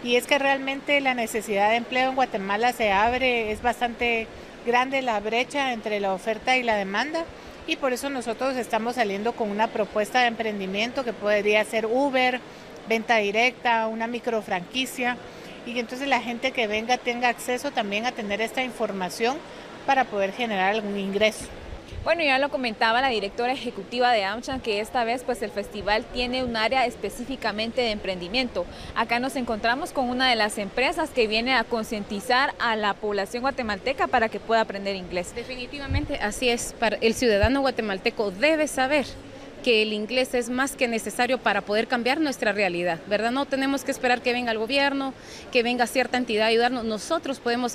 Y es que realmente la necesidad de empleo en Guatemala se abre, es bastante grande la brecha entre la oferta y la demanda, y por eso nosotros estamos saliendo con una propuesta de emprendimiento que podría ser Uber, venta directa, una microfranquicia, y que entonces la gente que venga tenga acceso también a tener esta información para poder generar algún ingreso. Bueno, ya lo comentaba la directora ejecutiva de AmCham, que esta vez pues el festival tiene un área específicamente de emprendimiento. Acá nos encontramos con una de las empresas que viene a concientizar a la población guatemalteca para que pueda aprender inglés. Definitivamente así es, el ciudadano guatemalteco debe saber que el inglés es más que necesario para poder cambiar nuestra realidad, ¿verdad? No tenemos que esperar que venga el gobierno, que venga cierta entidad a ayudarnos. Nosotros podemos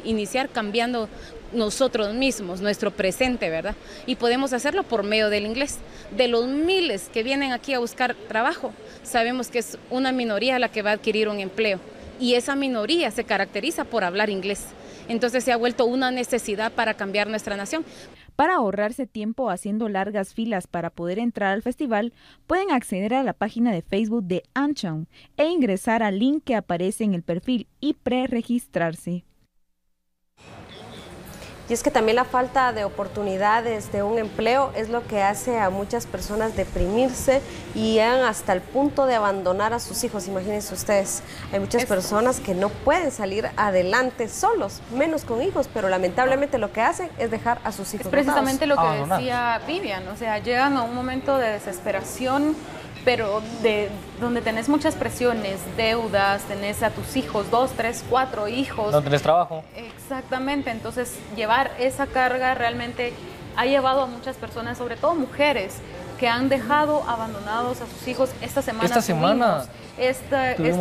iniciar cambiando nosotros mismos, nuestro presente, ¿verdad? Y podemos hacerlo por medio del inglés. De los miles que vienen aquí a buscar trabajo, sabemos que es una minoría la que va a adquirir un empleo, y esa minoría se caracteriza por hablar inglés. Entonces se ha vuelto una necesidad para cambiar nuestra nación. Para ahorrarse tiempo haciendo largas filas para poder entrar al festival, pueden acceder a la página de Facebook de AmCham e ingresar al link que aparece en el perfil y preregistrarse. Y es que también la falta de oportunidades de un empleo es lo que hace a muchas personas deprimirse y llegan hasta el punto de abandonar a sus hijos. Imagínense ustedes, hay muchas personas que no pueden salir adelante solos, menos con hijos, pero lamentablemente lo que hacen es dejar a sus hijos. Es precisamente lo que decía Vivian, o sea, llegan a un momento de desesperación, pero donde tenés muchas presiones, deudas, tenés a tus hijos, 2, 3, 4 hijos. No tenés trabajo. Exactamente, entonces llevar esa carga realmente ha llevado a muchas personas, sobre todo mujeres, que han dejado abandonados a sus hijos. Este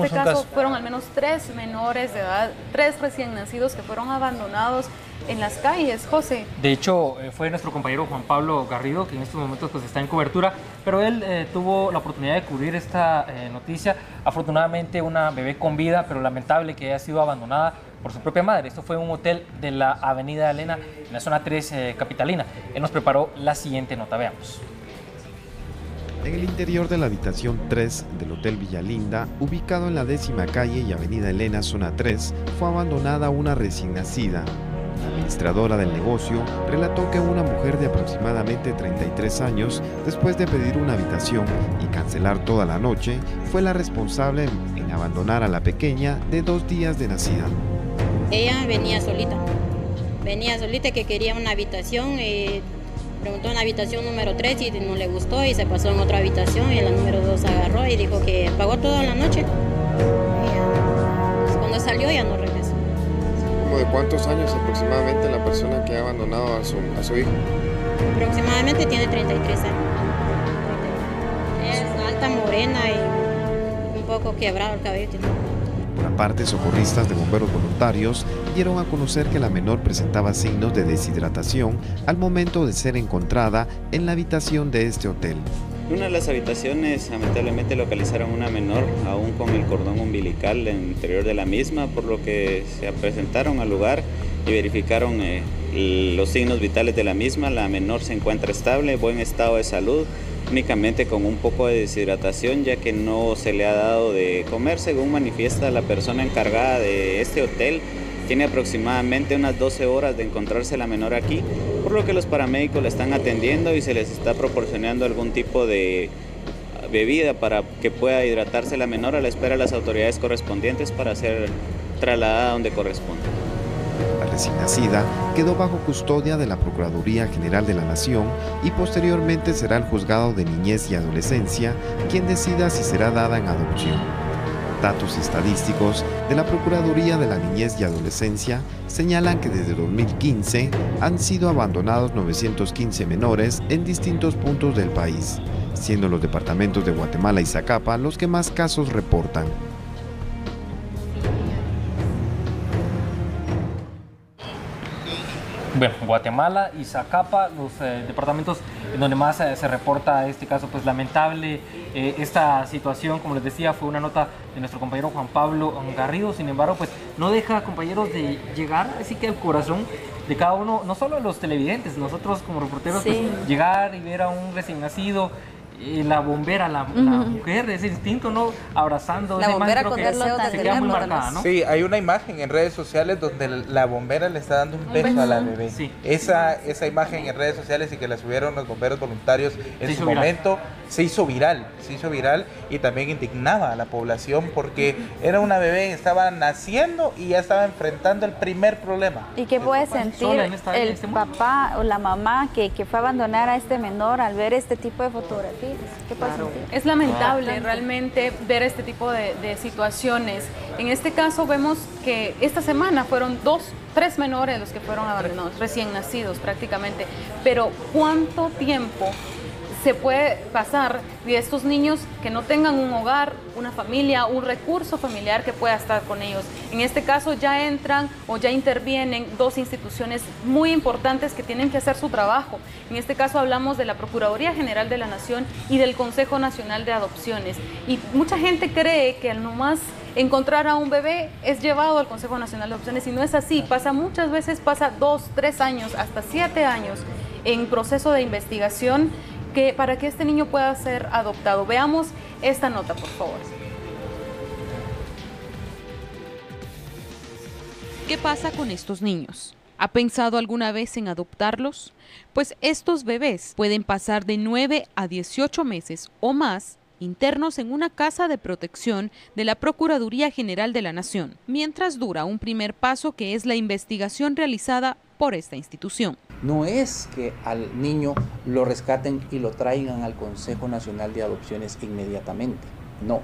caso fueron al menos 3 menores de edad, 3 recién nacidos que fueron abandonados en las calles, José. De hecho, fue nuestro compañero Juan Pablo Garrido, que en estos momentos pues está en cobertura, pero él tuvo la oportunidad de cubrir esta noticia. Afortunadamente una bebé con vida, pero lamentable que haya sido abandonada por su propia madre. Esto fue en un hotel de la Avenida Elena, en la zona 3 capitalina. Él nos preparó la siguiente nota, veamos. En el interior de la habitación 3 del Hotel Villalinda, ubicado en la 10ª calle y Avenida Elena, zona 3, fue abandonada una recién nacida. La administradora del negocio relató que una mujer de aproximadamente 33 años, después de pedir una habitación y cancelar toda la noche, fue la responsable en abandonar a la pequeña de 2 días de nacida. Ella venía solita que quería una habitación, preguntó en la habitación número 3 y no le gustó y se pasó en otra habitación y en la número 2 agarró y dijo que pagó toda la noche. Y cuando salió ya no regresó. ¿Cómo de cuántos años aproximadamente la persona que ha abandonado a su hijo? Aproximadamente tiene 33 años. Es alta, morena y un poco quebrado el cabello. Por aparte, socorristas de bomberos voluntarios dieron a conocer que la menor presentaba signos de deshidratación al momento de ser encontrada en la habitación de este hotel. En una de las habitaciones, lamentablemente, localizaron una menor, aún con el cordón umbilical en el interior de la misma, por lo que se presentaron al lugar y verificaron los signos vitales de la misma. La menor se encuentra estable, buen estado de salud, únicamente con un poco de deshidratación, ya que no se le ha dado de comer, según manifiesta la persona encargada de este hotel. Tiene aproximadamente unas 12 horas de encontrarse la menor aquí, por lo que los paramédicos la están atendiendo y se les está proporcionando algún tipo de bebida para que pueda hidratarse la menor a la espera de las autoridades correspondientes para ser trasladada donde corresponde. La recién nacida quedó bajo custodia de la Procuraduría General de la Nación y posteriormente será el Juzgado de Niñez y Adolescencia quien decida si será dada en adopción. Datos estadísticos de la Procuraduría de la Niñez y Adolescencia señalan que desde 2015 han sido abandonados 915 menores en distintos puntos del país, siendo los departamentos de Guatemala y Zacapa los que más casos reportan. Bueno, Guatemala y Zacapa, los departamentos en donde más se reporta este caso pues lamentable. Esta situación, como les decía, fue una nota de nuestro compañero Juan Pablo Garrido. Sin embargo, pues no deja, compañeros, de llegar así que al corazón de cada uno, no solo de los televidentes, nosotros como reporteros, pues, llegar y ver a un recién nacido, la bombera, la mujer, ese instinto, ¿no? Abrazando. La bombera con deseo de se queda muy marcada, ¿no? Sí, hay una imagen en redes sociales donde la bombera le está dando un beso a la bebé. Sí. Esa imagen en redes sociales y que la subieron los bomberos voluntarios en su momento se hizo viral y también indignaba a la población porque era una bebé que estaba naciendo y ya estaba enfrentando el primer problema. ¿Y qué puede sentir el papá o la mamá que fue a abandonar a este menor al ver este tipo de fotografías? ¿Qué puede sentir? Es lamentable realmente ver este tipo de situaciones. En este caso vemos que esta semana fueron 3 menores los que fueron abandonados, recién nacidos prácticamente. Pero ¿cuánto tiempo se puede pasar de estos niños que no tengan un hogar, una familia, un recurso familiar que pueda estar con ellos? En este caso ya entran o ya intervienen 2 instituciones muy importantes que tienen que hacer su trabajo. En este caso hablamos de la Procuraduría General de la Nación y del Consejo Nacional de Adopciones. Y mucha gente cree que al nomás encontrar a un bebé es llevado al Consejo Nacional de Adopciones y no es así. Muchas veces pasa 2, 3 años, hasta 7 años en proceso de investigación para que este niño pueda ser adoptado. Veamos esta nota, por favor. ¿Qué pasa con estos niños? ¿Ha pensado alguna vez en adoptarlos? Pues estos bebés pueden pasar de 9 a 18 meses o más internos en una casa de protección de la Procuraduría General de la Nación, mientras dura un primer paso que es la investigación realizada por esta institución. No es que al niño lo rescaten y lo traigan al Consejo Nacional de Adopciones inmediatamente, no.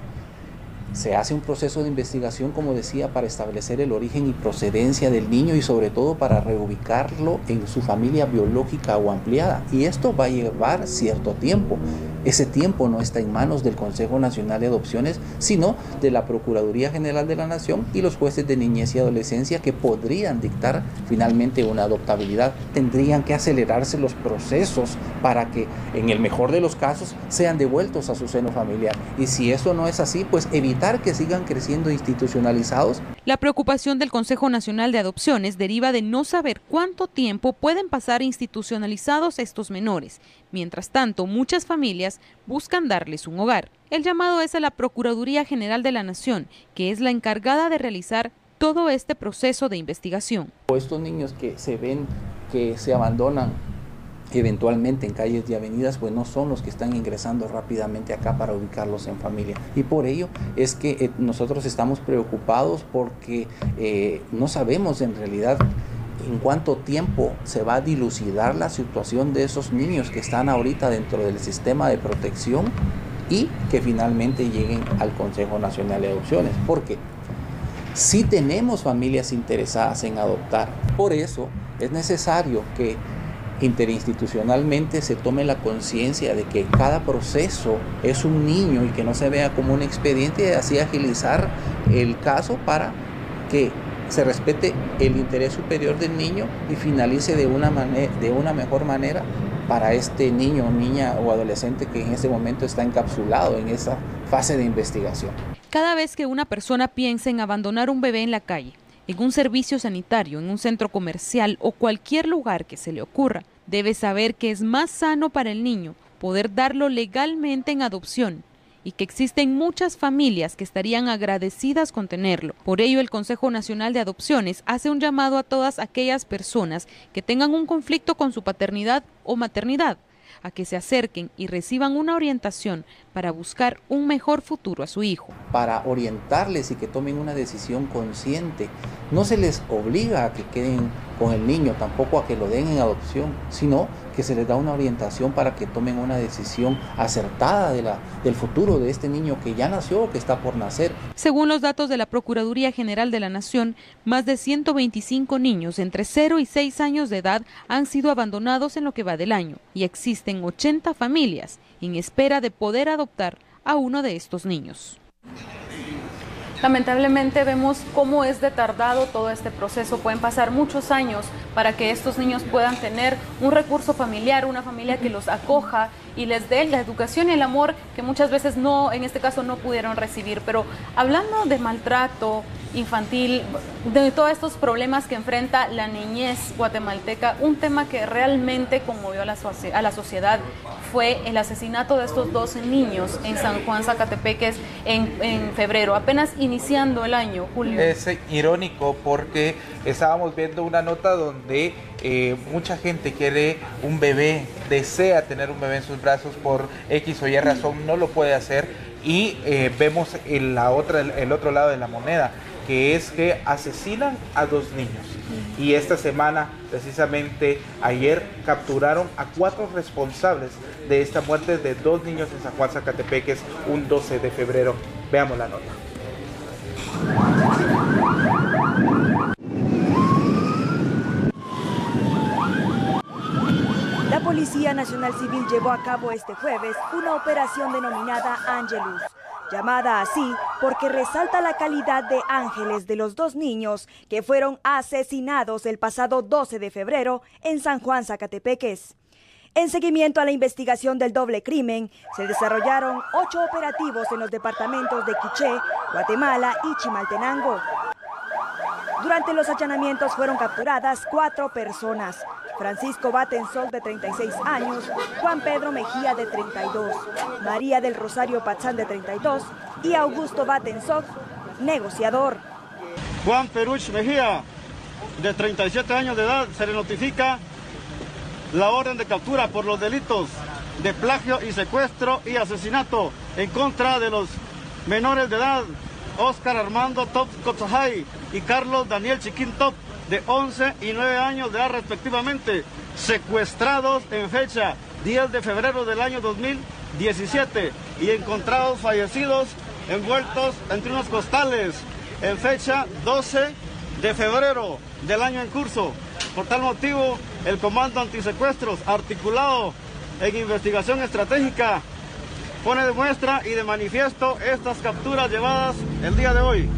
Se hace un proceso de investigación, como decía, para establecer el origen y procedencia del niño y sobre todo para reubicarlo en su familia biológica o ampliada. Y esto va a llevar cierto tiempo. Ese tiempo no está en manos del Consejo Nacional de Adopciones, sino de la Procuraduría General de la Nación y los jueces de niñez y adolescencia que podrían dictar finalmente una adoptabilidad. Tendrían que acelerarse los procesos para que, en el mejor de los casos, sean devueltos a su seno familiar. Y si eso no es así, pues evitar que sigan creciendo institucionalizados. La preocupación del Consejo Nacional de Adopciones deriva de no saber cuánto tiempo pueden pasar institucionalizados estos menores. Mientras tanto, muchas familias buscan darles un hogar. El llamado es a la Procuraduría General de la Nación, que es la encargada de realizar todo este proceso de investigación. Estos niños que se ven que se abandonan eventualmente en calles y avenidas, pues no son los que están ingresando rápidamente acá para ubicarlos en familia. Y por ello es que nosotros estamos preocupados porque no sabemos en realidad en cuánto tiempo se va a dilucidar la situación de esos niños que están ahorita dentro del sistema de protección y que finalmente lleguen al Consejo Nacional de Adopciones. Porque sí tenemos familias interesadas en adoptar. Por eso es necesario que interinstitucionalmente se tome la conciencia de que cada proceso es un niño y que no se vea como un expediente, y así agilizar el caso para que se respete el interés superior del niño y finalice de una mejor manera para este niño, niña o adolescente que en este momento está encapsulado en esa fase de investigación. Cada vez que una persona piensa en abandonar un bebé en la calle, en un servicio sanitario, en un centro comercial o cualquier lugar que se le ocurra, debe saber que es más sano para el niño poder darlo legalmente en adopción y que existen muchas familias que estarían agradecidas con tenerlo. Por ello, el Consejo Nacional de Adopciones hace un llamado a todas aquellas personas que tengan un conflicto con su paternidad o maternidad, a que se acerquen y reciban una orientación para buscar un mejor futuro a su hijo. Para orientarles y que tomen una decisión consciente. No se les obliga a que queden con el niño, tampoco a que lo den en adopción, sino que se les da una orientación para que tomen una decisión acertada del futuro de este niño que ya nació o que está por nacer. Según los datos de la Procuraduría General de la Nación, más de 125 niños entre 0 y 6 años de edad han sido abandonados en lo que va del año y existen 80 familias en espera de poder adoptar a uno de estos niños. Lamentablemente vemos cómo es de tardado todo este proceso. Pueden pasar muchos años para que estos niños puedan tener un recurso familiar, una familia que los acoja y les dé la educación y el amor que muchas veces no, en este caso no pudieron recibir. Pero hablando de maltrato infantil, de todos estos problemas que enfrenta la niñez guatemalteca, un tema que realmente conmovió a la sociedad fue el asesinato de estos 12 niños en San Juan Zacatepeques en febrero, apenas iniciando el año, Julio. Es irónico porque estábamos viendo una nota donde mucha gente quiere un bebé, desea tener un bebé en sus brazos, por X o Y razón no lo puede hacer, y vemos el otro lado de la moneda, que es que asesinan a 2 niños. Y esta semana, precisamente ayer, capturaron a 4 responsables de esta muerte de 2 niños en San Juan Zacatepeques un 12 de febrero. Veamos la nota. La Policía Nacional Civil llevó a cabo este jueves una operación denominada Angelus, llamada así porque resalta la calidad de ángeles de los 2 niños que fueron asesinados el pasado 12 de febrero en San Juan Zacatepeques. En seguimiento a la investigación del doble crimen, se desarrollaron 8 operativos en los departamentos de Quiché, Guatemala y Chimaltenango. Durante los allanamientos fueron capturadas 4 personas: Francisco Batensol, de 36 años, Juan Pedro Mejía, de 32, María del Rosario Pachán, de 32, y Augusto Batensol, negociador. Juan Peruch Mejía, de 37 años de edad, se le notifica la orden de captura por los delitos de plagio y secuestro y asesinato en contra de los menores de edad, Oscar Armando Top Cotzajay y Carlos Daniel Chiquín Top, de 11 y 9 años de edad respectivamente, secuestrados en fecha 10 de febrero del año 2017 y encontrados fallecidos envueltos entre unos costales en fecha 12 de febrero del año en curso. Por tal motivo, el Comando Antisecuestros, articulado en investigación estratégica, pone de muestra y de manifiesto estas capturas llevadas el día de hoy.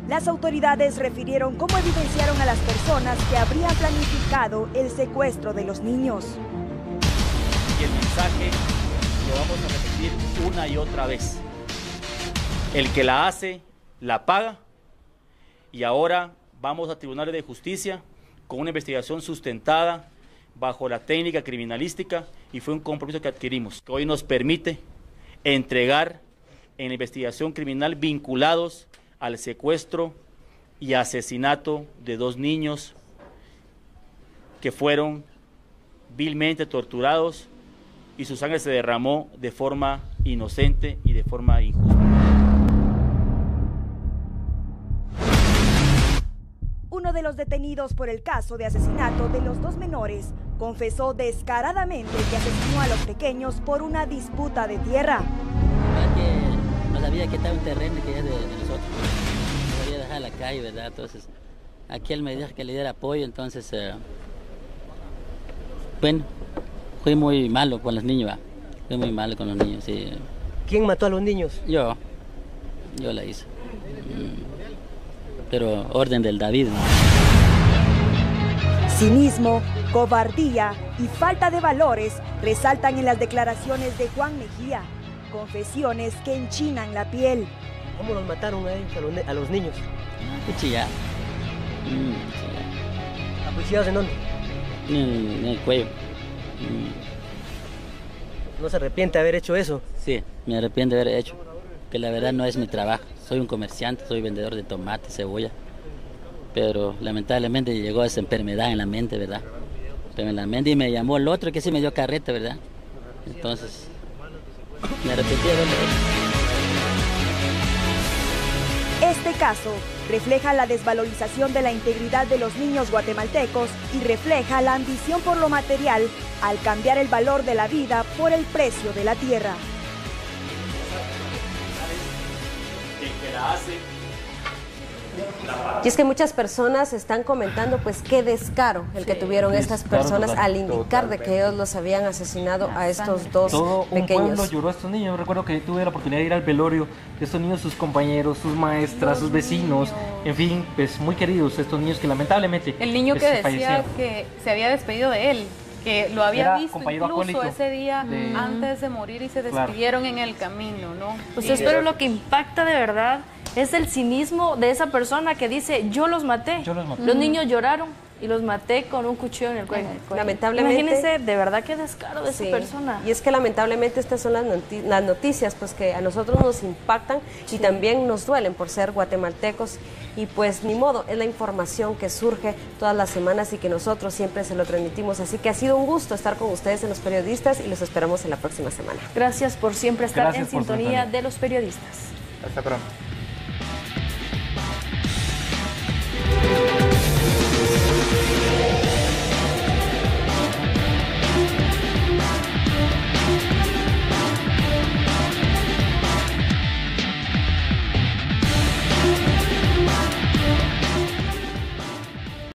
Las autoridades refirieron cómo evidenciaron a las personas que habrían planificado el secuestro de los niños. Y el mensaje lo vamos a repetir una y otra vez. El que la hace, la paga. y ahora vamos a tribunales de justicia con una investigación sustentada bajo la técnica criminalística, y fue un compromiso que adquirimos, que hoy nos permite entregar en la investigación criminal vinculados al secuestro y asesinato de 2 niños que fueron vilmente torturados y su sangre se derramó de forma inocente y de forma injusta. Uno de los detenidos por el caso de asesinato de los 2 menores confesó descaradamente que asesinó a los pequeños por una disputa de tierra. Que nos había quitado un terreno que es de nosotros, nos había dejado en la calle, ¿verdad? Entonces, aquí él me dijo que le diera apoyo, entonces, bueno, fui muy malo con los niños, ¿va? Fui muy malo con los niños, sí. ¿Quién mató a los niños? Yo la hice. Pero orden del David, ¿no? Cinismo, cobardía y falta de valores resaltan en las declaraciones de Juan Mejía. Confesiones que enchinan la piel. ¿Cómo los mataron a ellos, a los niños? Cuchillar. ¿Acuchillados en dónde? En el cuello. ¿No se arrepiente de haber hecho eso? Sí, me arrepiento de haber hecho, que la verdad no es mi trabajo. Soy un comerciante, soy vendedor de tomate, cebolla, pero lamentablemente llegó esa enfermedad en la mente, ¿verdad? Pero en la mente, y me llamó el otro que sí me dio carreta, ¿verdad? Entonces, me arrepentí de haberlo hecho. Este caso refleja la desvalorización de la integridad de los niños guatemaltecos y refleja la ambición por lo material al cambiar el valor de la vida por el precio de la tierra. Y es que muchas personas están comentando pues qué descaro el que tuvieron estas personas al indicar de que ellos los habían asesinado a estos 2 Todo pequeños. un pueblo lloró a estos niños. Yo recuerdo que tuve la oportunidad de ir al velorio de estos niños, sus compañeros, sus maestras, sus vecinos, en fin, pues muy queridos estos niños que lamentablemente el niño que decía fallecieron. que se había despedido de él, que lo había Era visto compañero incluso acólito ese día antes de morir y se despidieron en el camino, ¿no? Pues espero lo que impacta de verdad es el cinismo de esa persona que dice, yo los maté. Los niños lloraron y los maté con un cuchillo en el cuello. Lamentablemente. Imagínense, de verdad qué descaro de esa persona. Y es que lamentablemente estas son las noticias pues que a nosotros nos impactan y también nos duelen por ser guatemaltecos. Y pues ni modo, es la información que surge todas las semanas y que nosotros siempre se lo transmitimos. Así que ha sido un gusto estar con ustedes en Los Periodistas y los esperamos en la próxima semana. Gracias por siempre estar en sintonía de Los Periodistas. Hasta pronto.